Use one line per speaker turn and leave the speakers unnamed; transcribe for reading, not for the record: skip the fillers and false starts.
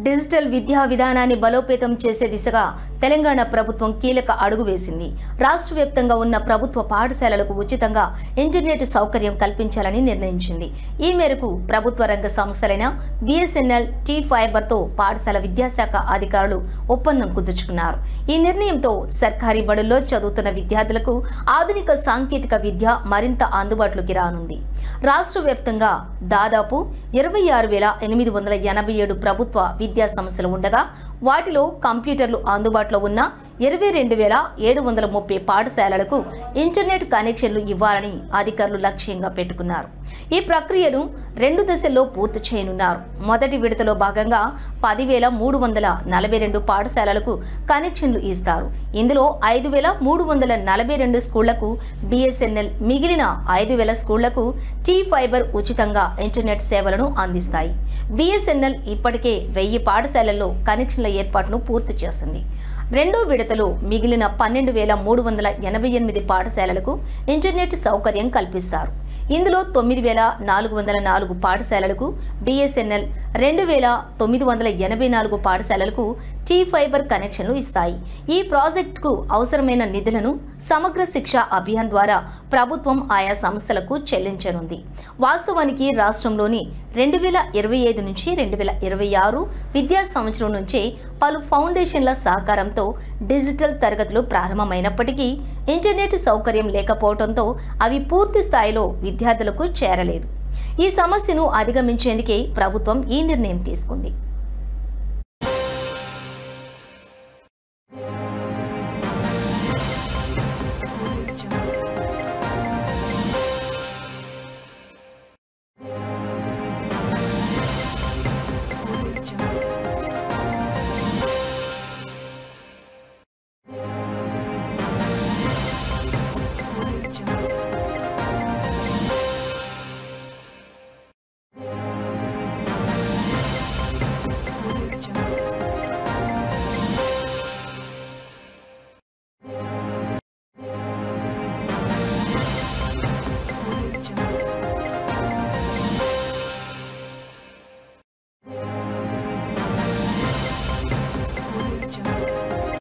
Digital విద్యా విధానాన్ని బలోపేతం చేసే దిశగా తెలంగాణ ప్రభుత్వం కీలక అడుగు వేసింది. రాష్ట్ర వ్యాప్తంగా ఉన్న ప్రభుత్వ పాఠశాలలకు ఉచితంగా ఇంటర్నెట్ సౌకర్యం కల్పించాలని నిర్ణయించింది. ఈ మేరకు ప్రభుత్వ రంగ సంస్థలైన BSNL, T-Fiberతో పాఠశాల విద్యాశాఖ అధికారులు ఒప్పందం కుదుర్చుకున్నారు. ఈ నిర్ణయంతో సర్కారీ బడుల్లో చదువుతున్న విద్యార్థులకు ఆధునిక సాంకేతిక విద్య మరింత అందుబాటులోకి రానుంది. రాష్ట్ర వ్యాప్తంగా దాదాపు 26,887 ప్రభుత్వ విద్యా సంస్థలు ఉండగా వాటిలో కంప్యూటర్లు అందుబాటులో ఉన్న 22,730 పాఠశాలలకు ఇంటర్నెట్ కనెక్షన్లు ఇవ్వాలని అధికారులు లక్ష్యంగా పెట్టుకున్నారు. ఈ ప్రక్రియను 2 దశల్లో పూర్తి చేయనున్నారు. మొదటి విడతలో భాగంగా 10,342 పాఠశాలలకు కనెక్షన్లు ఇస్తారు. ఇందులో 5,342 స్కూళ్లకు BSNL, మిగిలిన 5,000 స్కూళ్లకు T-Fiber ఉచితంగా ఇంటర్నెట్ సేవలను అందిస్తాయి. BSNL ఇప్పటికే 1000 పాఠశాలల్లో కనెక్షన్ల ఏర్పాటును పూర్తి చేసింది. రెండో విడతలో మిగిలిన 12,388 పాఠశాలలకు ఇంటర్నెట్ సౌకర్యం కల్పిస్తారు. ఇందులో 9,404 పాఠశాలలకు BSNL, 2,984 పాఠశాలలకు T-Fiber కనెక్షన్లు ఇస్తాయి. ఈ ప్రాజెక్టుకు అవసరమైన నిధులను సమగ్ర శిక్ష అభియాన్ ద్వారా ప్రభుత్వం ఆయా సంస్థలకు చెల్లించనుంది. వాస్తవానికి రాష్ట్రంలోని 2025 నుంచి 2026 విద్యా సంవత్సరం నుంచే పలు ఫౌండేషన్ల సహకారంతో డిజిటల్ తరగతులు ప్రారంభమైనప్పటికీ ఇంటర్నెట్ సౌకర్యం లేకపోవడంతో అవి పూర్తి స్థాయిలో విద్యార్థులకు చేరలేదు. ఈ సమస్యను అధిగమించేందుకే ప్రభుత్వం ఈ నిర్ణయం తీసుకుంది.